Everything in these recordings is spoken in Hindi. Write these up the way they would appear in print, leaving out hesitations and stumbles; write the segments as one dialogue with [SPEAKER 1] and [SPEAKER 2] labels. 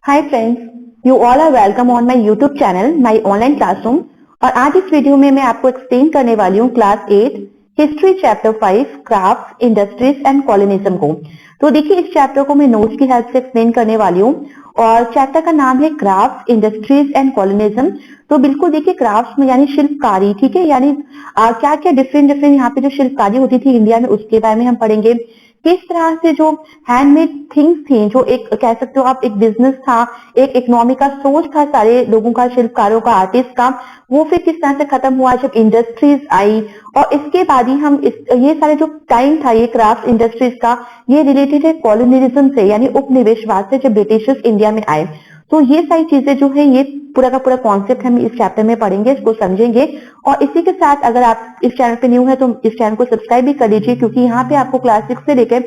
[SPEAKER 1] Hi friends, you all are welcome on my YouTube channel my online classroom. और आज इस वीडियो में मैं आपको एक्सप्लेन करने वाली हूँ class 8 history chapter 5 craft industries and colonialism को। तो देखिए, इस चैप्टर को मैं नोट्स की हेल्प से एक्सप्लेन करने वाली हूँ और चैप्टर का नाम है क्राफ्ट इंडस्ट्रीज एंड कॉलोनिज्म। तो बिल्कुल देखिए, क्राफ्ट में यानी शिल्पकारी, ठीक है, यानी क्या क्या डिफरेंट डिफरेंट यहाँ पे जो शिल्पकारी होती थी इंडिया में उसके बारे में हम पढ़ेंगे। किस तरह से जो हैंडमेड थिंग्स थी, जो एक कह सकते हो आप एक बिजनेस था, एक इकोनॉमी का सोर्स था सारे लोगों का, शिल्पकारों का, आर्टिस्ट का, वो फिर किस तरह से खत्म हुआ जब इंडस्ट्रीज आई। और इसके बाद ही हम ये सारे जो टाइम था ये क्राफ्ट इंडस्ट्रीज का, ये रिलेटेड है कॉलोनियलिज्म से, यानी उपनिवेशवाद से, जब ब्रिटिशर्स इंडिया में आए। तो ये सारी चीजें जो है, ये पूरा का पूरा कॉन्सेप्ट हम इस चैप्टर में पढ़ेंगे, इसको समझेंगे। और इसी के साथ अगर आप इस चैनल पे न्यू है तो इस चैनल को सब्सक्राइब भी कर लीजिए, क्योंकि यहाँ पे आपको क्लास 6 से लेकर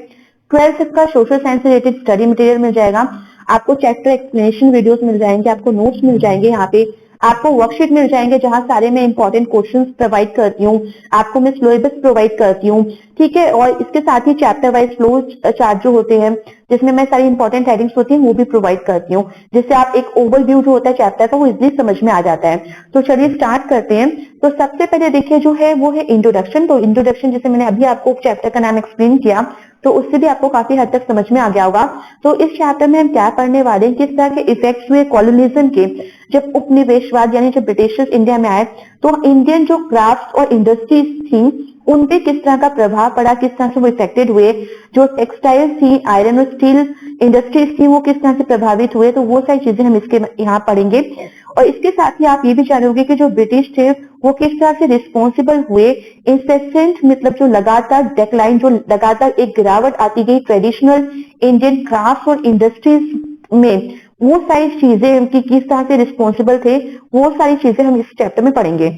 [SPEAKER 1] 12 तक का सोशल साइंस से रिलेटेड स्टडी मटेरियल मिल जाएगा। आपको चैप्टर एक्सप्लेनेशन वीडियोस मिल जाएंगे, आपको नोट्स मिल जाएंगे, यहाँ पे आपको वर्कशीट मिल जाएंगे जहां सारे मैं इंपॉर्टेंट क्वेश्चंस प्रोवाइड करती हूँ, आपको मैं सिलेबस प्रोवाइड करती हूँ, ठीक है। और इसके साथ ही चैप्टर वाइज फ्लो चार्ट जो होते हैं, जिसमें मैं सारी इंपॉर्टेंट हेडिंग्स होती हैं वो भी प्रोवाइड करती हूँ, जिससे आप एक ओवरव्यू जो होता है चैप्टर का वो इजीली समझ में आ जाता है। तो चलिए स्टार्ट करते हैं। तो सबसे पहले देखिए जो है वो है इंट्रोडक्शन। तो इंट्रोडक्शन, जैसे मैंने अभी आपको चैप्टर का नाम एक्सप्लेन किया, तो उससे भी आपको काफी हद तक समझ में आ गया होगा। तो इस चैप्टर में हम क्या पढ़ने वाले हैं, किस तरह के इफेक्ट्स हुए कॉलोनिज्म के, जब उपनिवेशवाद यानी जब ब्रिटिशर्स इंडिया में आए, तो इंडियन जो क्राफ्ट और इंडस्ट्रीज थी उन पे किस तरह का प्रभाव पड़ा, किस तरह से वो इफेक्टेड हुए, जो टेक्सटाइल थी, आयरन और स्टील इंडस्ट्रीज थी, वो किस तरह से प्रभावित हुए। तो वो सारी चीजें हम इसके यहाँ पढ़ेंगे। और इसके साथ ही आप ये भी जानोगे कि जो ब्रिटिश थे वो किस तरह से रिस्पॉन्सिबल हुए इंसेसेंट, मतलब जो लगातार डेक्लाइन, जो लगातार एक गिरावट आती गई ट्रेडिशनल इंडियन क्राफ्ट और इंडस्ट्रीज में, वो सारी चीजें कि किस तरह से रिस्पॉन्सिबल थे, वो सारी चीजें हम इस चैप्टर में पढ़ेंगे।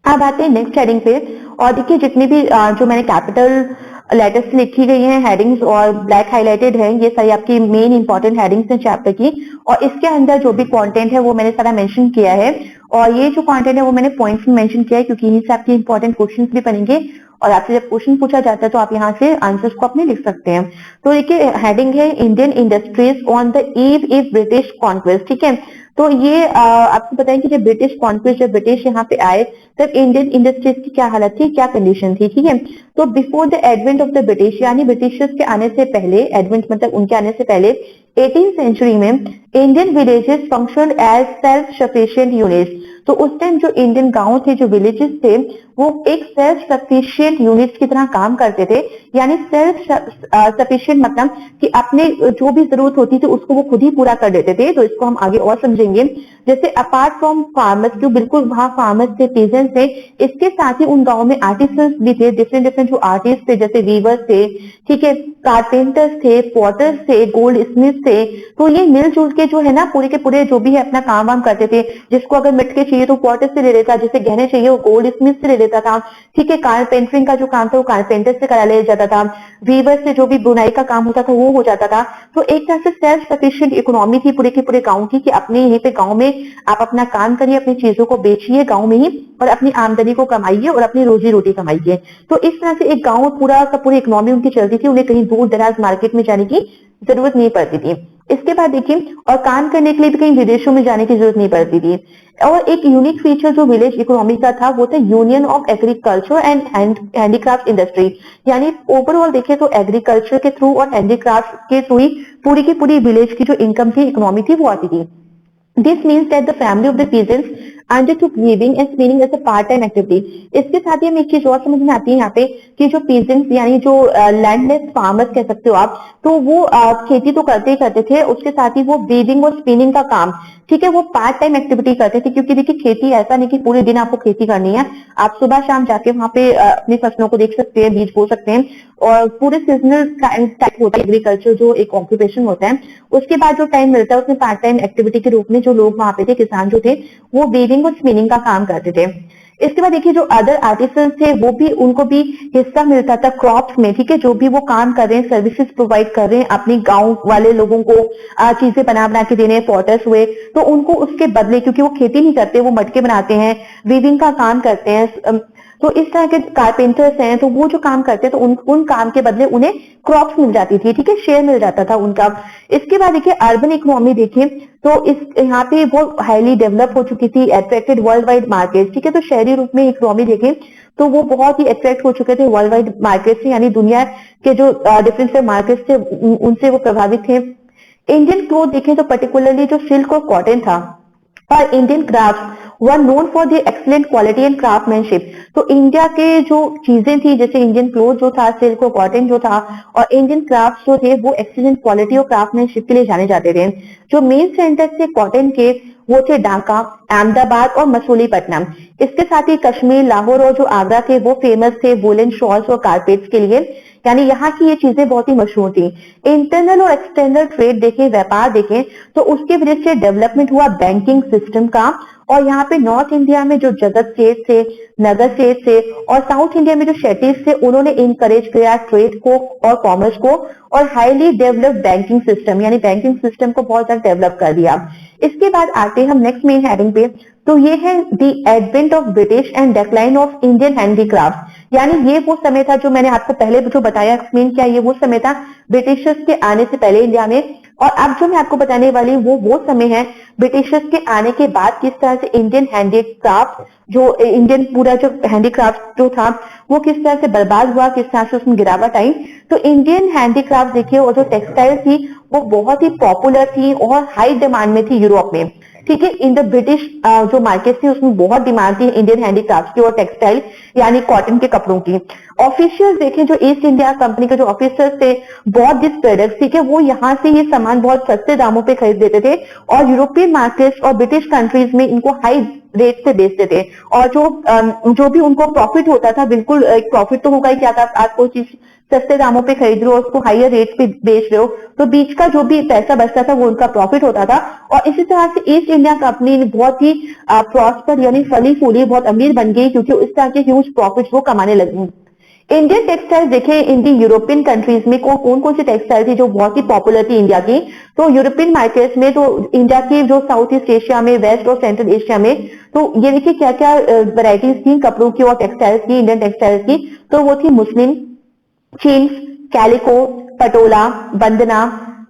[SPEAKER 1] अब आते हैं नेक्स्ट हेडिंग पे। और देखिए, जितनी भी जो मैंने कैपिटल लेटर्स लिखी गई हैं हेडिंग्स और ब्लैक हाईलाइटेड है, ये सारी आपकी मेन इंपॉर्टेंट हेडिंग्स हैं चैप्टर की। और इसके अंदर जो भी कंटेंट है वो मैंने सारा मेंशन किया है, और ये जो कंटेंट है वो मैंने पॉइंट्स में मेंशन किया है, क्योंकि यहीं से आपके इंपॉर्टेंट क्वेश्चंस भी बनेंगे और आपसे जब क्वेश्चन पूछा जाता है तो आप यहाँ से आंसर्स को अपने लिख सकते हैं। तो देखिए, हेडिंग है Indian industries on the eve if British conquest, ठीक है। तो ये आपको बताएं कि जब ब्रिटिश कॉन्क्वेस्ट, जब ब्रिटिश यहाँ पे आए, तब इंडियन इंडस्ट्रीज की क्या हालत थी, क्या कंडीशन थी, ठीक है। तो before the advent of the British, यानी ब्रिटिशर्स के आने से पहले, एडवेंट मतलब उनके आने से पहले 18th सेंचुरी में Indian villages function as self sufficient units. तो उस टाइम जो इंडियन गांव थे, जो विलेजेस थे, वो एक सेल्फ सफिशिएंट यूनिट्स की तरह काम करते थे। यानी सेल्फ सफिशिएंट मतलब कि अपने जो भी जरूरत होती थी उसको वो खुद ही पूरा कर देते थे। तो इसको हम आगे और समझेंगे। जैसे अपार्ट फ्रॉम फार्मर्स, जो बिल्कुल वहां फार्मर्स थे, पीजेंट्स थे, इसके साथ ही उन गाँव में आर्टिसंस भी थे, डिफरेंट डिफरेंट जो आर्टिस्ट थे, जैसे वीवर्स थे, ठीक है, कारपेंटर्स थे, पॉटर्स थे, गोल्ड स्मिथ थे। तो ये मिलजुल के जो है ना पूरे के पूरे जो भी है अपना काम वाम करते थे। जिसको अगर मटके चाहिए तो पॉटर से ले लेता, जिसे गहने चाहिए वो गोल्ड स्मिथ से ले लेता था, ठीक है। कारपेंटरिंग का जो काम था वो कारपेंटर से करा लिया जाता था। वीवर से जो भी बुनाई का काम होता था वो हो जाता था। तो एक तरह से सेल्फ सफिशिएंट इकोनॉमी थी पूरे के पूरे गांव की, कि अपने यहीं पे गांव में आप अपना काम करिए, अपनी चीजों को बेचिए गांव में ही, और अपनी आमदनी को कमाइए और अपनी रोजी रोटी कमाइए। तो इस तरह से एक गांव पूरा का पूरी इकोनॉमी उनकी चलती थी, उन्हें कहीं दूर दराज मार्केट में जाने की जरूरत नहीं पड़ती थी। इसके बाद देखिए, और काम करने के लिए भी कहीं विदेशों में जाने की जरूरत नहीं पड़ती थी। और एक यूनिक फीचर जो विलेज इकोनॉमी का था वो था union of agriculture and handicraft industry. यानी ओवरऑल देखें तो एग्रीकल्चर के थ्रू और हैंडीक्राफ्ट के थ्रू ही पूरी की पूरी विलेज की जो इनकम थी, इकोनॉमी थी, वो आती थी। This means that the family of the peasants undertook weaving and spinning as a part-time activity. इसके साथ ही हमें एक चीज और समझ में आती है यहाँ पे कि जो peasants यानी जो लैंडलेस फार्मर्स कह सकते हो आप, तो वो खेती तो करते ही करते थे, उसके साथ ही वो वीविंग और स्पिनिंग का काम, ठीक है, वो पार्ट टाइम एक्टिविटी करते थे। क्योंकि देखिए, खेती ऐसा नहीं कि पूरे दिन आपको खेती करनी है, आप सुबह शाम जाके वहां पे अपनी फसलों को देख सकते हैं, बीज बो सकते हैं, और पूरे सीजनल टाइप होता है एग्रीकल्चर जो एक ऑक्यूपेशन होता है। उसके बाद जो टाइम मिलता है उसमें पार्ट टाइम एक्टिविटी के रूप में जो लोग वहां पे थे, किसान जो थे, वो वीविंग और स्पिनिंग का काम करते थे। इसके बाद देखिए, जो अदर आर्टिसंस थे वो भी, उनको भी हिस्सा मिलता था क्रॉप्स में, ठीक है। जो भी वो काम कर रहे हैं, सर्विसेज प्रोवाइड कर रहे हैं अपनी गांव वाले लोगों को, चीजें बना के देने, पॉटर्स हुए, तो उनको उसके बदले, क्योंकि वो खेती नहीं करते, वो मटके बनाते हैं, वीविंग का काम करते हैं, तो इस तरह के कारपेंटर्स हैं, तो वो जो काम करते हैं तो उन काम के बदले उन्हें क्रॉप्स मिल जाती थी, ठीक है, शेयर मिल जाता था उनका। इसके बाद देखिए अर्बन इकोनॉमी देखिए तो इस यहाँ पे वो हाईली डेवलप हो चुकी थी, अट्रैक्टेड वर्ल्ड वाइड मार्केट, ठीक है। तो शहरी रूप में इकोनॉमी देखें तो वो बहुत ही अट्रैक्ट हो चुके थे वर्ल्ड वाइड मार्केट से, यानी दुनिया के जो डिफरेंट मार्केट थे उनसे वो प्रभावित थे। इंडियन क्लोथ देखें तो पर्टिकुलरली जो सिल्क और कॉटन था और Indian craft were known for the excellent quality and craftsmanship. तो इंडिया के जो चीजें थी जैसे इंडियन क्लोथ जो था, सिल्क और कॉटन जो था और इंडियन क्राफ्ट जो थे वो एक्सीलेंट क्वालिटी और क्राफ्टमैनशिप के लिए जाने जाते थे। जो मेन सेंटर थे कॉटन के वो थे ढाका, अहमदाबाद और मसूलीपट्टनम। इसके साथ ही कश्मीर, लाहौर और जो आगरा थे वो फेमस थे वुलन शॉल्स और कारपेट्स के लिए, यानी यहाँ की ये चीजें बहुत ही मशहूर थी। इंटरनल और एक्सटर्नल ट्रेड देखें, व्यापार देखें तो उसके वजह से डेवलपमेंट हुआ बैंकिंग सिस्टम का। और यहाँ पे नॉर्थ इंडिया में जो जगत सेठ थे, नगर सेठ थे और साउथ इंडिया में जो शेट्टीज थे उन्होंने इनकरेज किया ट्रेड को और कॉमर्स को और हाईली डेवलप्ड बैंकिंग सिस्टम, यानी बैंकिंग सिस्टम को बहुत ज्यादा डेवलप कर दिया। इसके बाद आते हैं हम नेक्स्ट मेन हेडिंग पे, तो ये है the advent of British and decline of Indian handicraft. यानी ये वो समय था जो मैंने आपको पहले जो बताया, एक्सप्लेन किया, ये वो समय था ब्रिटिशर्स के आने से पहले इंडिया में। और अब जो मैं आपको बताने वाली वो समय है ब्रिटिशर्स के आने के बाद किस तरह से इंडियन हैंडीक्राफ्ट, जो इंडियन पूरा जो हैंडीक्राफ्ट जो था वो किस तरह से बर्बाद हुआ, किस तरह से उसमें गिरावट आई। तो इंडियन हैंडीक्राफ्ट देखिए और जो टेक्सटाइल थी वो बहुत ही पॉपुलर थी और हाई डिमांड में थी यूरोप में, ठीक है। इन द ब्रिटिश जो मार्केट थी उसमें बहुत डिमांड थी इंडियन हैंडीक्राफ्ट की और टेक्सटाइल यानी कॉटन के कपड़ों की। ऑफिशियल्स देखें जो ईस्ट इंडिया कंपनी के जो ऑफिसर्स थे बहुत दिस प्रोडक्ट्स, ठीक है, वो यहाँ से ये सामान बहुत सस्ते दामों पे खरीद देते थे और यूरोपियन मार्केट्स और ब्रिटिश कंट्रीज में इनको हाई रेट से बेचते थे। और जो भी उनको प्रॉफिट होता था, बिल्कुल एक प्रॉफिट तो होगा ही, क्या था आप कोई चीज सस्ते दामों पे खरीद रहे हो उसको हायर रेट पे बेच रहे हो तो बीच का जो भी पैसा बचता था वो उनका प्रॉफिट होता था। और इसी तरह से ईस्ट इंडिया कंपनी बहुत ही प्रॉस्पर यानी फली फूली बहुत अमीर बन गई क्योंकि इस तरह के ह्यूज प्रॉफिट वो कमाने लगी। इंडियन टेक्सटाइल देखें इन दी यूरोपियन कंट्रीज में कौन कौन सी टेक्सटाइल थी जो बहुत ही पॉपुलर थी इंडिया की। तो यूरोपियन मार्केट्स में तो इंडिया की जो साउथ ईस्ट एशिया में, वेस्ट और सेंट्रल एशिया में, तो ये देखिए क्या क्या वैरायटीज थी कपड़ों की और टेक्सटाइल्स की, इंडियन टेक्सटाइल्स की। तो वो थी मुस्लिम, चीन्स, कैलिको, पटोला, बंदना,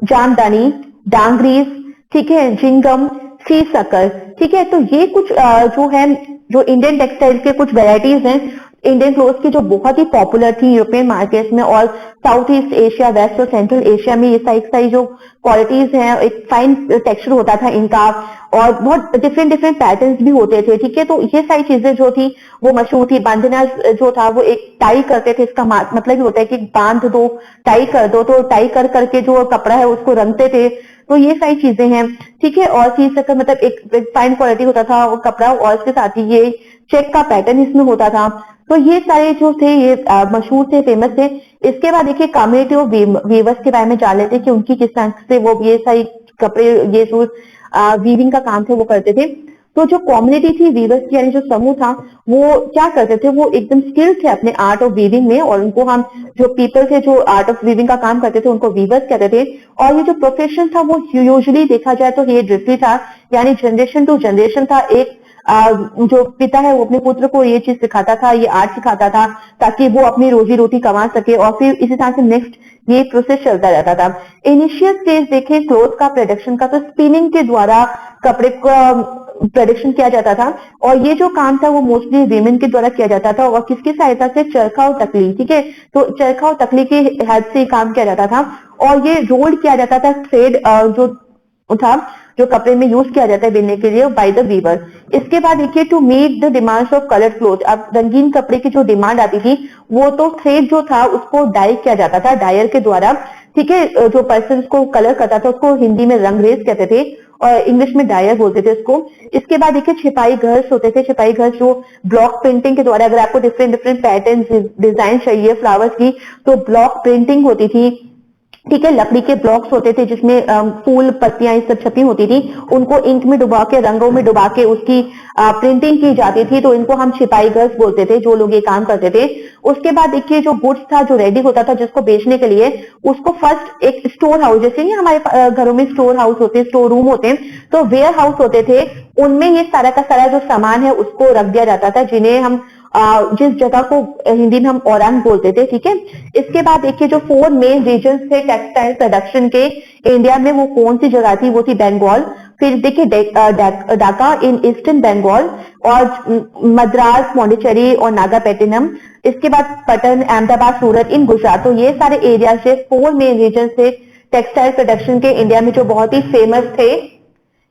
[SPEAKER 1] जामदानी, डांगरीज, ठीक है, जिंगम, सी सकर, ठीक है। तो ये कुछ जो है जो इंडियन टेक्सटाइल के कुछ वेराइटीज हैं इंडियन क्लोथ की जो बहुत ही पॉपुलर थी यूरोपियन मार्केट्स में और साउथ ईस्ट एशिया, वेस्ट और सेंट्रल एशिया में। ये सारी जो क्वालिटीज हैं, एक फाइन टेक्सचर होता था इनका और बहुत डिफरेंट पैटर्न्स भी होते थे, ठीक है। तो ये सारी चीजें जो थी वो मशहूर थी। बांधना जो था वो एक टाई करते थे, इसका मतलब ही होता है कि बांध दो, टाई कर दो, तो टाई कर करके जो कपड़ा है उसको रंगते थे। तो ये सारी चीजें हैं, ठीक है। और सी सकर मतलब एक फाइन क्वालिटी होता था वो कपड़ा और इसके साथ ही ये चेक का पैटर्न इसमें होता था। तो ये सारे जो थे ये मशहूर थे, फेमस थे। इसके बाद देखिए कम्युनिटी ऑफ वीवर्स के बारे में जान लेते कि उनकी किस तरह से वो ये सारी कपड़े, ये जो वीविंग का काम थे वो करते थे। तो जो कम्युनिटी थी वीवर्स की यानी जो समूह था वो क्या करते थे, वो एकदम स्किल थे अपने आर्ट ऑफ वीविंग में और उनको हम जो पीपल थे जो आर्ट ऑफ वीविंग का काम करते थे उनको वीवर्स कहते थे। और ये जो प्रोफेशन था वो यूजुअली देखा जाए तो ये ड्रिफ्टी था, यानी जनरेशन टू जनरेशन था। एक जो पिता है वो अपने पुत्र को ये चीज सिखाता था, ये आर्ट सिखाता था ताकि वो अपनी रोजी रोटी कमा सके और फिर इसी तरह से नेक्स्ट ये प्रोसेस चलता रहता था। इनिशियल स्टेज देखें क्लोथ का प्रोडक्शन का तो स्पिनिंग के द्वारा कपड़े का प्रोडक्शन किया जाता था और ये जो काम था वो मोस्टली वीमेन के द्वारा किया जाता था और किसकी सहायता से, चरखा और तकली, ठीक है। तो चरखा और तकली की हेल्प से काम किया जाता था और ये रोल्ड किया जाता था थ्रेड जो था जो कपड़े में यूज किया जाता है बिनने के लिए बाय द वीवर। इसके बाद देखिए to meet the demands of colour cloth, अब रंगीन कपड़े की जो डिमांड आती थी वो तो थ्रेड जो था उसको डाई किया जाता था डायर के द्वारा, ठीक है। जो पर्सन को कलर करता था उसको हिंदी में रंगरेज कहते थे और इंग्लिश में डायर बोलते थे उसको। इसके बाद देखिए छिपाई घर्स होते थे, छिपाई घर्स जो ब्लॉक प्रिंटिंग के द्वारा, अगर आपको डिफरेंट पैटर्न डिजाइन चाहिए फ्लावर्स की तो ब्लॉक प्रिंटिंग होती थी, ठीक है। लकड़ी के ब्लॉक्स होते थे जिसमें फूल पत्तियां ये सब छपी होती थी, उनको इंक में डुबा के, रंगों में डुबा के उसकी प्रिंटिंग की जाती थी, तो इनको हम छिपाई गर्ल्स बोलते थे जो लोग ये काम करते थे। उसके बाद देखिए जो गुड्स था जो रेडी होता था जिसको बेचने के लिए, उसको फर्स्ट एक स्टोर हाउस, जैसे नहीं हमारे घरों में स्टोर हाउस होते हैं, स्टोर रूम होते हैं, तो वेयर हाउस होते थे, उनमें ये सारा का सारा जो सामान है उसको रख दिया जाता था, जिन्हें हम जिस जगह को हिंदी में हम औरंग बोलते थे, ठीक है। इसके बाद देखिए जो 4 मेन रीजन थे टेक्सटाइल प्रोडक्शन के इंडिया में, वो कौन सी जगह थी, वो थी बंगाल, फिर देखिए ढाका इन ईस्टर्न बंगाल, और मद्रास, पौंडीचेरी और नागापट्टिनम, इसके बाद पटन, अहमदाबाद, सूरत इन गुजरात। तो ये सारे एरिया से 4 मेन रीजन से टेक्सटाइल प्रोडक्शन के इंडिया में जो बहुत ही फेमस थे।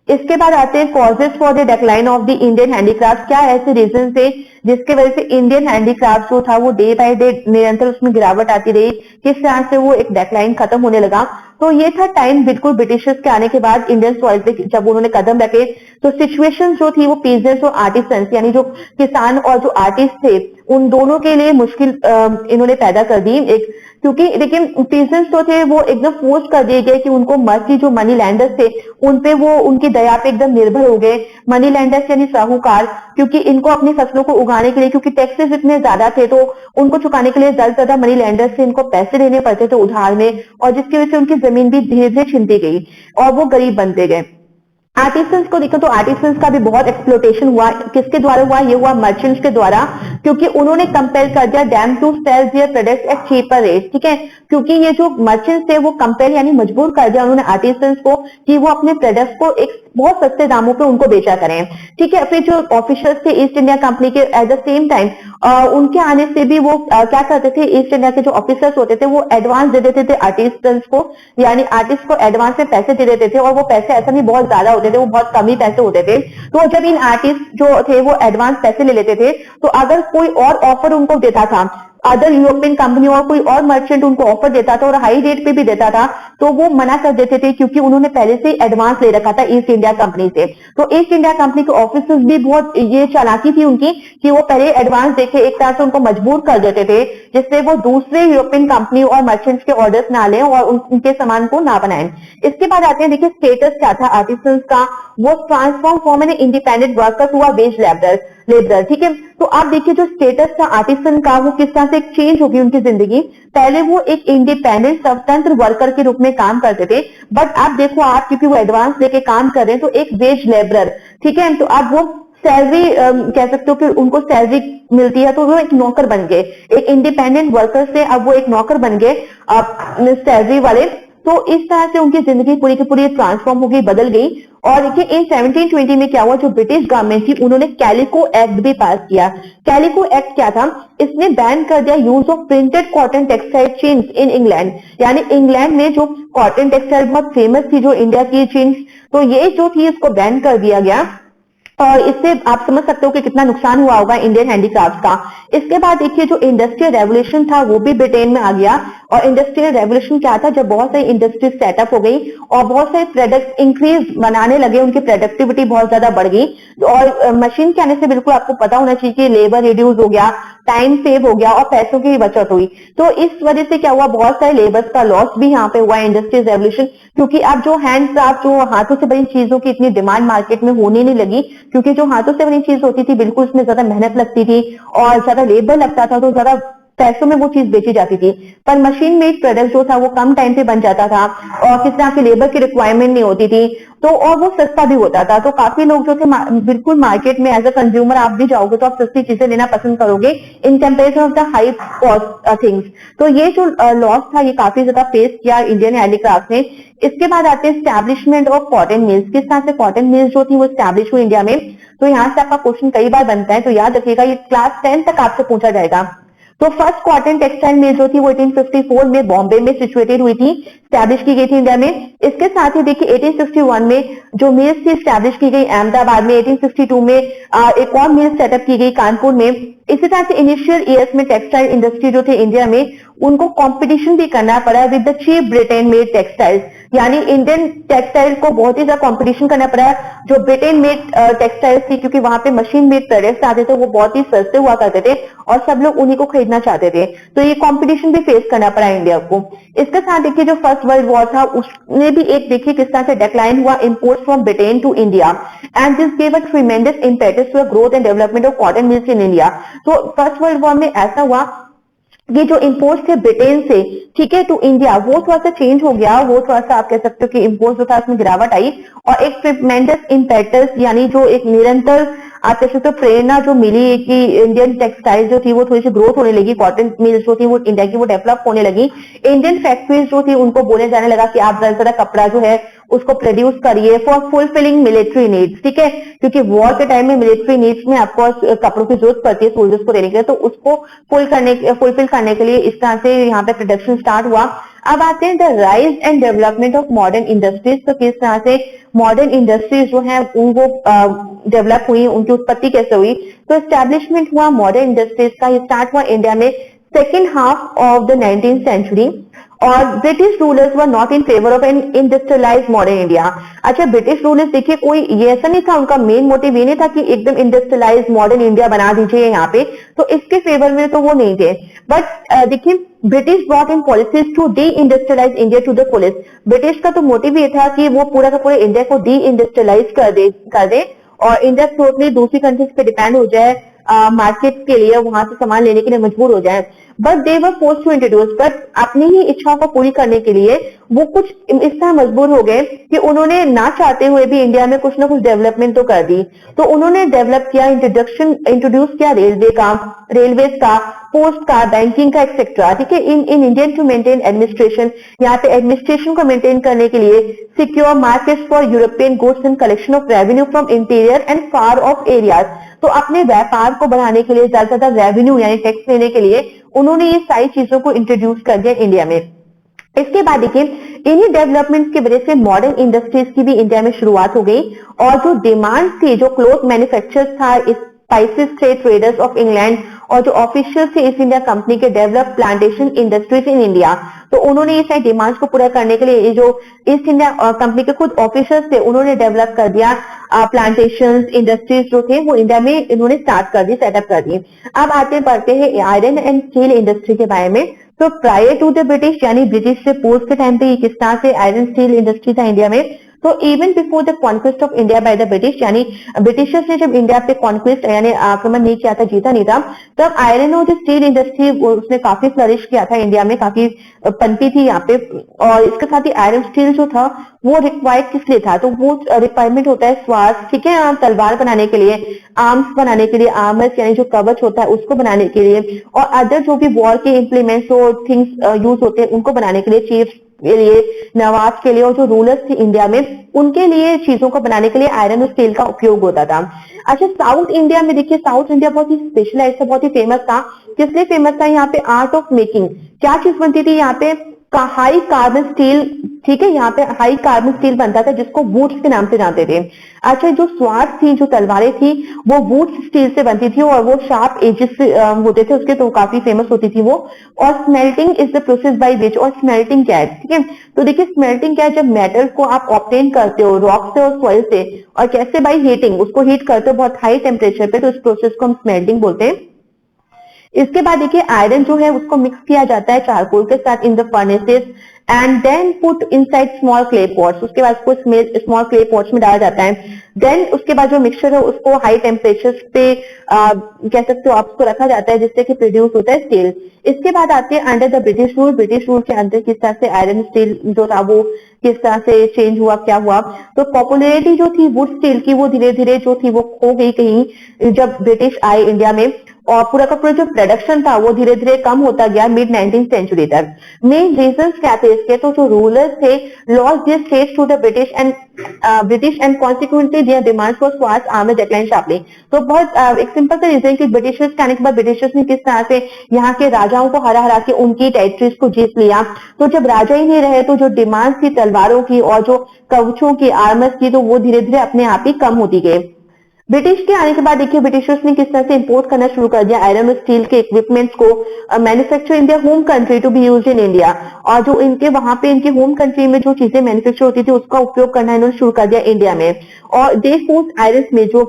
[SPEAKER 1] इसके बाद आते हैं causes for the decline of the Indian handicraft. क्या ऐसे रीजन थे जिसके वजह से इंडियन हैंडीक्राफ्ट जो था वो डे बाय डे निरंतर उसमें गिरावट आती रही, किस तरह से वो एक डिक्लाइन खत्म होने लगा। तो ये था टाइम बिल्कुल ब्रिटिशर्स के आने के बाद इंडियन सॉइल पे जब उन्होंने कदम रखे, तो सिचुएशन जो थी वो पीजेंट्स और आर्टिसंस यानी जो किसान और जो आर्टिस्ट थे उन दोनों के लिए मुश्किल इन्होंने पैदा कर दी। एक क्योंकि लेकिन पीजेंट्स जो थे वो एकदम फोर्स कर दिए गए कि उनको मर्जी जो मनी लैंडर्स थे उन पे वो उनकी दया पे एकदम निर्भर हो गए। मनी लैंडर्स यानी साहूकार, क्योंकि इनको अपनी फसलों को उगाने के लिए, क्योंकि टैक्सेस इतने ज्यादा थे तो उनको चुकाने के लिए ज्यादा से ज्यादा मनी लैंडर्स से इनको पैसे देने पड़ते थे उधार में, और जिसकी वजह से उनकी जमीन भी धीरे धीरे छिनती गई और वो गरीब बनते गए। आर्टिसंस को देखो तो आर्टिसंस का भी बहुत एक्सप्लोटेशन हुआ। किसके द्वारा हुआ? ये हुआ मर्चेंट्स के द्वारा, क्योंकि उन्होंने कंपेल कर दिया them to sell their products at cheaper rate, ठीक है। क्योंकि ये जो मर्चेंट्स थे वो कंपेल यानी मजबूर कर दिया उन्होंने आर्टिसंस को कि वो अपने प्रोडक्ट्स को एक बहुत सस्ते दामों पे उनको बेचा करें, ठीक है। फिर जो ऑफिसर्स थे ईस्ट इंडिया कंपनी के एट द सेम टाइम उनके आने से भी वो क्या करते थे, ईस्ट इंडिया के जो ऑफिसर्स होते थे वो एडवांस दे देते थे आर्टिस्टन्स को, यानी आर्टिस्ट को एडवांस में पैसे दे देते थे, और वो पैसे ऐसा नहीं बहुत ज्यादा होते थे, वो बहुत कम ही पैसे होते थे। तो जब इन आर्टिस्ट जो थे वो एडवांस पैसे ले लेते थे, तो अगर कोई और ऑफर उनको देता था, अदर यूरोपियन कंपनी और कोई और मर्चेंट उनको ऑफर देता था और हाई रेट पे भी देता था, तो वो मना कर देते थे, क्योंकि उन्होंने पहले से एडवांस ले रखा था ईस्ट इंडिया कंपनी से। तो ईस्ट इंडिया कंपनी के ऑफिसर्स भी बहुत ये चालाकी थी उनकी कि वो पहले एडवांस देके एक तरह से उनको मजबूर कर देते थे, जिससे वो दूसरे यूरोपियन कंपनी और मर्चेंट्स के ऑर्डर्स ना लें और उनके सामान को ना बनाएं। इसके बाद आते हैं, देखिए स्टेटस क्या था आर्टिसंस का, वो transform form an independent worker हुआ वेज लेबर, ठीक है। तो आप देखिए जो स्टेटस था आर्टिसन का वो किस तरह से चेंज होगी उनकी जिंदगी। पहले वो एक इंडिपेंडेंट स्वतंत्र वर्कर के रूप में काम करते थे, बट आप देखो आप क्योंकि वो एडवांस लेके काम कर रहे हैं तो एक वेज लेबरर, ठीक है। तो आप वो सैलरी कह सकते हो कि उनको सैलरी मिलती है, तो वो एक नौकर बन गए, एक इंडिपेंडेंट वर्कर से अब वो एक नौकर बन गए सैलरी वाले। तो इस तरह से उनकी जिंदगी पूरी की पूरी ट्रांसफॉर्म हो गई, बदल गई। और देखिए इन 1720 में क्या हुआ, जो ब्रिटिश गवर्नमेंट थी उन्होंने कैलिको एक्ट भी पास किया। कैलिको एक्ट क्या था, इसने बैन कर दिया use of printed cotton textile chains in England, यानी इंग्लैंड में जो कॉटन टेक्सटाइल बहुत फेमस थी जो इंडिया की चेन्स, तो ये जो थी इसको बैन कर दिया गया। और इससे आप समझ सकते हो कि कितना नुकसान हुआ होगा इंडियन हैंडीक्राफ्ट का। इसके बाद देखिए जो इंडस्ट्रियल रेवोल्यूशन था वो भी ब्रिटेन में आ गया। और इंडस्ट्रियल रेवोल्यूशन क्या था, जब बहुत सारी इंडस्ट्रीज सेटअप हो गई और बहुत सारे प्रोडक्ट्स इंक्रीज बनाने लगे, उनकी प्रोडक्टिविटी बहुत ज्यादा बढ़ गई। और मशीन के आने से बिल्कुल आपको पता होना चाहिए कि लेबर रिड्यूस हो गया, टाइम सेव हो गया और पैसों की बचत हुई। तो इस वजह से क्या हुआ, बहुत सारे लेबर्स का लॉस भी यहाँ पे हुआ इंडस्ट्रियल रेवोल्यूशन, क्योंकि अब जो हैंडक्राफ्ट जो हाथों से बनी चीजों की इतनी डिमांड मार्केट में होने नहीं लगी, क्योंकि जो हाथों से बनी चीज होती थी बिल्कुल उसमें ज्यादा मेहनत लगती थी और ज्यादा लेबर लगता था, तो ज्यादा पैसों में वो चीज बेची जाती थी। पर मशीन मेड प्रोडक्ट जो था वो कम टाइम पे बन जाता था और किसी तरह की लेबर की रिक्वायरमेंट नहीं होती थी, तो और वो सस्ता भी होता था। तो काफी लोग जो थे बिल्कुल मार्केट में एज अ कंज्यूमर आप भी जाओगे तो आप सस्ती चीजें लेना पसंद करोगे in comparison of the high cost things. तो ये जो लॉस था ये काफी ज्यादा फेस किया इंडियन हैंडीक्राफ्ट ने। इसके बाद आते हैं स्टैब्लिशमेंट ऑफ कॉटन मिल्स। किस तरह से कॉटन मिल्स जो थी वो स्टैब्लिश हुई इंडिया में। तो यहाँ से आपका क्वेश्चन कई बार बनता है, तो याद रखिएगा ये क्लास 10 तक आपसे पूछा जाएगा। तो फर्स्ट कॉटन टेक्सटाइल मिल जो थी वो 1854 में बॉम्बे में सिचुएटेड हुई थी, स्टैब्लिश की गई थी इंडिया में। इसके साथ ही देखिए 1861 में जो मिल्स थी स्टैब्लिश की गई अहमदाबाद में। 1862 में एक और मिल सेटअप की गई कानपुर में। इसी तरह से इनिशियल ईयर्स में टेक्सटाइल इंडस्ट्री जो थे इंडिया में उनको कंपटीशन भी करना पड़ा with the cheap Britain made textiles, यानी इंडियन टेक्सटाइल को बहुत ही ज्यादा कंपटीशन करना पड़ा जो ब्रिटेन मेड टेक्सटाइल्स थी, क्योंकि वहां पे मशीन मेड प्रोडक्ट्स आते थे वो बहुत ही सस्ते हुआ करते थे और सब लोग उन्हीं को खरीदना चाहते थे। तो ये कंपटीशन भी फेस करना पड़ा इंडिया को। इसके साथ देखिए जो फर्स्ट वर्ल्ड वॉर था उसने भी एक देखिए किस तरह से डिक्लाइन हुआ imports from Britain to India, and this gave a tremendous impetus to growth and development of cotton mills in India. तो फर्स्ट वर्ल्ड वॉर में ऐसा हुआ ये जो इंपोर्ट्स थे ब्रिटेन से, ठीक है, टू इंडिया, वो थोड़ा सा चेंज हो गया। वो थोड़ा सा आप कह सकते हो कि इंपोर्ट्स जो था उसमें गिरावट आई और एक ट्रिमेंडस इम्पेटस यानी जो एक निरंतर आप कह सकते हो प्रेरणा जो मिली कि इंडियन टेक्सटाइल जो थी वो थोड़ी सी ग्रोथ होने लगी, कॉटन मिल्स जो थी वो इंडिया की वो डेवलप होने लगी, इंडियन फैक्ट्रीज जो थी उनको बोलने जाने लगा कि आप ज्यादा कपड़ा जो है उसको प्रोड्यूस करिए फॉर फुलफिलिंग मिलिट्री नीड्स, ठीक है, क्योंकि वॉर के टाइम में मिलिट्री नीड्स में आपको कपड़ों की जरूरत पड़ती है सोल्जर्स को देने के लिए, तो उसको फुलफिल करने के लिए इस तरह से यहाँ पे प्रोडक्शन स्टार्ट हुआ। अब आते हैं the rise and development of modern industries, तो किस तरह से मॉडर्न इंडस्ट्रीज जो है उनको डेवलप हुई, उनकी उत्पत्ति कैसे हुई। तो एस्टैब्लिशमेंट हुआ मॉडर्न इंडस्ट्रीज का, ये स्टार्ट हुआ इंडिया में second half of the 19th century, और British rulers were not in favour of an industrialise modern India. अच्छा, ब्रिटिश रूलर्स देखिए कोई ये ऐसा नहीं था, उनका मेन मोटिव ये नहीं था कि एकदम इंडस्ट्रियलाइज मॉडर्न इंडिया बना दीजिए यहाँ पे, तो इसके फेवर में तो वो नहीं थे। बट देखिए British brought in policies to deindustrialise India to the fullest. British का तो मोटिव ये था कि वो पूरा का पूरा इंडिया को डी इंडस्ट्रियलाइज कर दे और इंडिया टोटली दूसरी कंट्रीज पे डिपेंड हो जाए मार्केट के लिए, वहां से सामान लेने के लिए मजबूर हो जाए। But they were forced to introduce, but अपनी ही इच्छाओं को पूरी करने के लिए वो कुछ इस तरह मजबूर हो गए कि उन्होंने ना चाहते हुए भी इंडिया में कुछ ना कुछ डेवलपमेंट तो कर दी। तो उन्होंने डेवलप किया, इंट्रोड्यूस किया रेलवेज का, पोस्ट का, बैंकिंग का एक्सेट्रा, ठीक है। In Indian to maintain administration, यहाँ पे एडमिनिस्ट्रेशन को मेंटेन करने के लिए secure markets for European goods and collection of revenue from interior and far off areas. तो अपने व्यापार को बढ़ाने के लिए, ज्यादा से ज्यादा रेवेन्यू यानी टैक्स लेने के लिए उन्होंने ये सारी चीजों को इंट्रोड्यूस कर दिया इंडिया में। इसके बाद देखिए इन्हीं डेवलपमेंट की वजह से मॉडर्न इंडस्ट्रीज की भी इंडिया में शुरुआत हो गई, और जो डिमांड थी, जो क्लोथ मैन्युफैक्चरर्स था, स्पाइसेस थे, ट्रेडर्स ऑफ इंग्लैंड और जो ऑफिशियल थे ईस्ट इंडिया कंपनी के, डेवलप प्लांटेशन इंडस्ट्रीज इन इंडिया। तो उन्होंने ये सारी डिमांड्स को पूरा करने के लिए ये जो ईस्ट इंडिया कंपनी के खुद ऑफिसर्स थे उन्होंने डेवलप कर दिया प्लांटेशन इंडस्ट्रीज जो थे वो इंडिया में इन्होंने स्टार्ट कर दी, सेटअप कर दी। अब आते बढ़ते हैं आयरन एंड स्टील इंडस्ट्री के बारे में। तो प्रायर टू द ब्रिटिश, यानी ब्रिटिश से पूर्व के टाइम पे किस तरह से आयरन स्टील इंडस्ट्री था इंडिया में। तो even before the conquest of India by the British, यानी ब्रिटिशर्स ने जब इंडिया पे कॉन्क्वेस्ट यानी आक्रमण नहीं किया था, जीता नहीं था, तब आयरन और स्टील इंडस्ट्री उसने काफी फ्लरिश किया था इंडिया में, काफी पनपी थी यहाँ पे। और इसके साथ ही आयरन स्टील जो था वो रिक्वायर्ड किस लिए था, तो वो रिक्वायरमेंट होता है स्वास्थ्य, ठीक है, तलवार बनाने के लिए, आर्म्स बनाने के लिए, आर्मर्स यानी जो कवच होता है उसको बनाने के लिए, और अदर जो भी वॉर के इंप्लीमेंट्स और थिंग्स यूज होते हैं उनको बनाने के लिए, चीफ के लिए, नवाब के लिए, और जो रूलर्स थे इंडिया में उनके लिए चीजों को बनाने के लिए आयरन और स्टील का उपयोग होता था। अच्छा, साउथ इंडिया में देखिए, साउथ इंडिया बहुत ही स्पेशलाइज था, बहुत ही फेमस था। किस लिए फेमस था? यहाँ पे आर्ट ऑफ मेकिंग, क्या चीज बनती थी यहाँ पे? हाई कार्बन स्टील, ठीक है, यहाँ पे हाई कार्बन स्टील बनता था जिसको वुड्स के नाम से जानते थे। अच्छा, जो स्वार्ड थी, जो तलवारें थी, वो वुड्स स्टील से बनती थी और वो शार्प एजेस से होते थे उसके, तो काफी फेमस होती थी वो। और smelting is the process by which, और स्मेल्टिंग क्या है, ठीक है, तो देखिए स्मेल्टिंग क्या है, जब मेटल को आप ऑब्टेन करते हो रॉक से और सॉइल से, और कैसे? बाय हीटिंग, उसको हीट करते हो बहुत हाई टेम्परेचर पे, तो इस प्रोसेस को हम स्मेल्टिंग बोलते हैं। इसके बाद देखिए आयरन जो है उसको मिक्स किया जाता है चारकोल के साथ in the furnaces and then put inside small clay pots, उसके बाद उसको स्मॉल क्ले पॉट्स में डाला जाता है। देन उसके बाद जो मिक्सचर है उसको हाई टेम्परेचर पे कह सकते हो आप, उसको रखा जाता है जिससे कि प्रोड्यूस होता है स्टील। इसके बाद आते हैं under the British rule, British rule के अंदर किस तरह से आयरन स्टील जो था वो किस तरह से चेंज हुआ, क्या हुआ। तो पॉपुलैरिटी जो थी वुड स्टील की वो धीरे धीरे जो थी वो खो गई कहीं जब ब्रिटिश आए इंडिया में, और पूरा का पूरा जो प्रोडक्शन था वो धीरे धीरे कम होता गया मिड 19th सेंचुरी तक। मेन रीजंस क्या थे इसके? तो जो रूलर्स थे lost their states to the British and consequently their demands for swords armour decline sharply. तो बहुत एक सिंपल सा रीजन कि ब्रिटिशर्स के आने के बाद ब्रिटिशर्स ने किस तरह से यहाँ के राजाओं को हरा हरा के उनकी टेरिटरीज को जीत लिया। तो जब राजा ही नहीं रहे तो जो डिमांड थी तलवारों की और जो कवचों की, आर्मर्स की, तो वो धीरे धीरे अपने आप ही कम होती गई। ब्रिटिश के आने के बाद देखिए ब्रिटिशर्स ने किस तरह से इंपोर्ट करना शुरू कर दिया आयरन और स्टील के इक्विपमेंट्स को, manufacture in their home country to be used in India, और जो इनके वहां पे इनके होम कंट्री में जो चीजें मैन्युफैक्चर होती थी उसका उपयोग करना इन्होंने शुरू कर दिया इंडिया में। और दे फोर्स आयरन में जो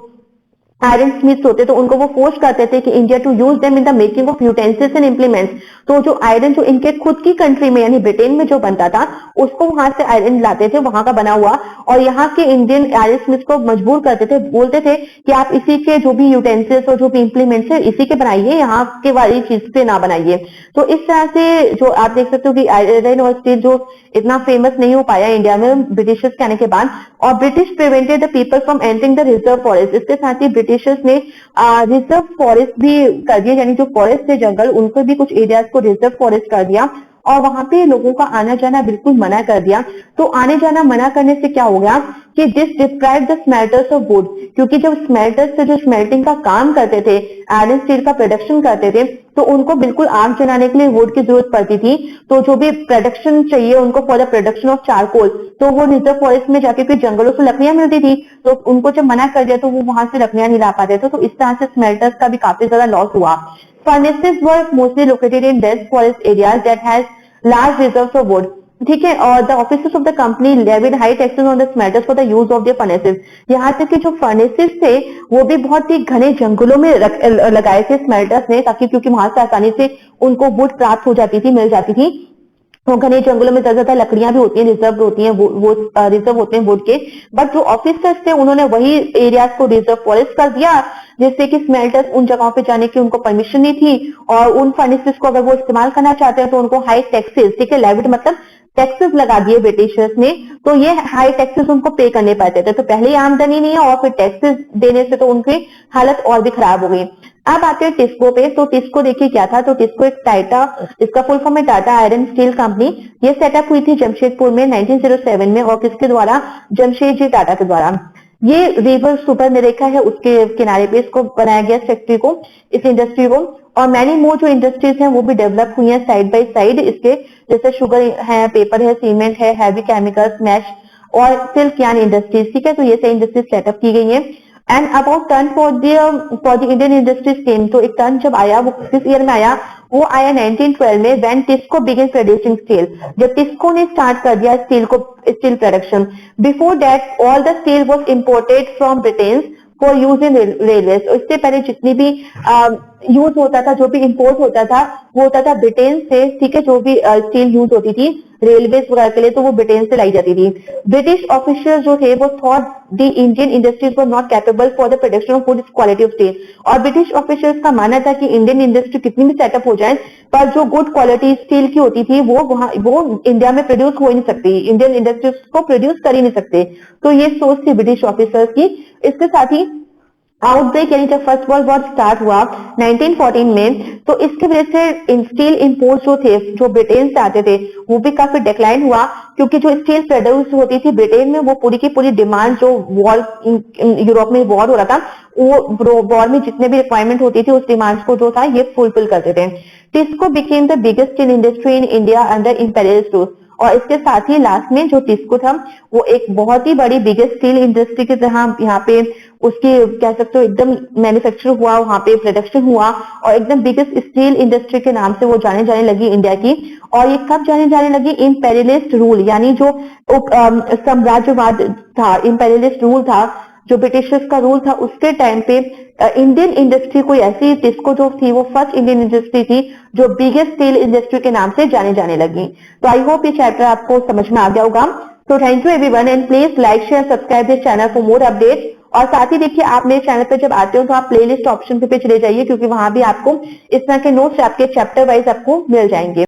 [SPEAKER 1] आयरन स्मिथ्स होते तो उनको वो फोर्स करते थे कि India to use them in the making of utensils and implements. तो जो आयरन जो इनके खुद की कंट्री में यानी ब्रिटेन में जो बनता था उसको वहां से आयरन लाते थे, वहां का बना हुआ, और यहाँ के इंडियन आयरन स्मिथ को मजबूर करते थे, बोलते थे कि आप इसी के जो भी यूटेंसिल्स और जो भी इंप्लीमेंट्स है इसी के बनाइए, यहाँ के वाली चीज से ना बनाइए। तो इस तरह से जो आप देख सकते हो कि आयरन और स्टील जो इतना फेमस नहीं हो पाया इंडिया में ब्रिटिशर्स के आने के बाद, और British prevented the people from entering the reserve forest. इसके साथ ही ब्रिटिशर्स ने रिजर्व फॉरेस्ट भी कर दिया, यानी जो फॉरेस्ट थे जंगल, उनको भी कुछ एरियाज को रिजर्व फॉरेस्ट कर दिया, और वहां पे लोगों का आना जाना बिल्कुल मना कर दिया। तो आने जाना मना करने से क्या हो गया कि this deprive the smelters of would, क्योंकि जब स्मेल्टर्स से जो स्मेल्टिंग का काम करते थे, आयरन स्टील का प्रोडक्शन करते थे, तो उनको बिल्कुल आग जलाने के लिए वुड की जरूरत पड़ती थी। तो जो भी प्रोडक्शन चाहिए उनको for the production of charcoal, तो वो रिजर्व फॉरेस्ट में जाके फिर जंगलों से लकड़ियां मिलती थी, तो उनको जब मना कर दिया तो वो वहां से लकड़ियां नहीं ला पाते थे। तो इस तरह से स्मेल्टर्स का भी काफी ज्यादा लॉस हुआ। Furnaces were mostly located in dense forest areas that has large reserves of wood। ठीक है, और the officers of the company levied high taxes on the smelters for the use of the furnaces. यहाँ तक कि जो फर्नेसेस थे वो भी बहुत ही घने जंगलों में लगाए थे स्मेल्टर्स ने, ताकि क्योंकि वहां से आसानी से उनको वुड प्राप्त हो जाती थी, मिल जाती थी। तो घने जंगलों में ज्यादा लकड़ियां भी होती हैं, रिजर्व होती हैं, वो रिजर्व होते हैं वुड के। बट जो ऑफिसर्स थे उन्होंने वही एरियाज को रिजर्व फॉरेस्ट कर दिया, जिससे कि स्मेल्टर्स उन जगहों पे जाने की उनको परमिशन नहीं थी, और उन फर्नेसेस को अगर वो इस्तेमाल करना चाहते हैं तो उनको हाई टैक्सेस, ठीक है, लेविड मतलब टैक्सेस लगा दिए ब्रिटिशर्स ने, तो ये हाई टैक्सेस उनको पे करने पड़ते थे। तो पहले ही आमदनी नहीं है और फिर टैक्सेस देने से तो उनकी हालत और भी खराब हो गई। अब आते हैं टिस्को पे। तो टिस्को देखिए क्या था, तो टिस्को एक टाटा, इसका फुल फॉर्म है टाटा आयरन स्टील कंपनी। ये सेटअप हुई थी जमशेदपुर में 1907 में, और किसके द्वारा, जमशेदजी टाटा के द्वारा। ये रिवर सुपरनेरेका है, उसके किनारे पे इसको बनाया गया फैक्ट्री को, इस इंडस्ट्री को। और मैनी मोर जो इंडस्ट्रीज हैं वो भी डेवलप हुई हैं साइड बाय साइड इसके, जैसे शुगर है, पेपर है, सीमेंट है, हैवी केमिकल्स, मैश और सिल्क यार्न इंडस्ट्रीज। ठीक है, तो ये सारी इंडस्ट्रीज सेटअप की गई है। And about turn for the Indian industries came, तो एक टर्न जब आया वो किस ईयर में आया, वो आया 1912 में, when TISCO begin producing steel, जब टिस्को ने स्टार्ट कर दिया steel production. Before that all the steel was imported from Britain for use in railways. इससे पहले जितनी भी यूज होता था, जो भी इंपोर्ट होता था, वो होता था ब्रिटेन से। ठीक है, जो भी स्टील यूज होती थी रेलवेज वगैरह के लिए, तो वो ब्रिटेन से लाई जाती थी। ब्रिटिश ऑफिशियल जो थे वो thought the Indian industries were not capable for the production of good quality of steel, और ब्रिटिश ऑफिशियल्स का मानना था कि इंडियन इंडस्ट्री कितनी भी सेटअप हो जाए, पर जो गुड क्वालिटी स्टील की होती थी वो इंडिया में प्रोड्यूस हो ही नहीं सकती, इंडियन इंडस्ट्रीज को प्रोड्यूस कर ही नहीं सकते। तो ये सोच थी ब्रिटिश ऑफिसर्स की। इसके साथ ही आउटब्रेक यानी जब फर्स्ट वर्ल्ड वॉर स्टार्ट हुआ 1914 में, तो इसकी वजह से स्टील इंपोर्ट जो थे, जो ब्रिटेन से आते थे, वो भी काफी डिक्लाइन हुआ, क्योंकि जो स्टील प्रोड्यूस होती थी ब्रिटेन में, वो पूरी की पूरी डिमांड जो वॉर, यूरोप में वॉर हो रहा था, वो वॉर में जितने भी रिक्वायरमेंट होती थी उस डिमांड को जो था ये फुलफिल करते थे। TISCO became the biggest steel industry in India under imperial rule, और इसके साथ ही लास्ट में जो टिस्को था वो एक बहुत ही बड़ी बिगेस्ट स्टील इंडस्ट्री की तरह यहाँ पे उसकी कह सकते हो एकदम मैन्युफैक्चर हुआ, वहां पे प्रोडक्शन हुआ, और एकदम बिगेस्ट स्टील इंडस्ट्री के नाम से वो जाने जाने लगी इंडिया की। और ये कब जाने जाने लगी, इंपेरियलिस्ट रूल, यानी जो साम्राज्यवाद था, इंपेरियलिस्ट रूल था, जो ब्रिटिशर्स का रूल था, उसके टाइम पे इंडियन इंडस्ट्री कोई ऐसी टिस्को जो थी वो फर्स्ट इंडियन इंडस्ट्री थी जो बिगेस्ट स्टील इंडस्ट्री के नाम से जाने जाने लगी। तो आई होप ये चैप्टर आपको समझ में आ गया होगा। तो thank you everyone, and please like share subscribe this channel for more update. और साथ ही देखिए, आप मेरे चैनल पे जब आते हो तो आप प्लेलिस्ट ऑप्शन पे चले जाइए, क्योंकि वहां भी आपको इस तरह के नोट्स आपके चैप्टर वाइज आपको मिल जाएंगे।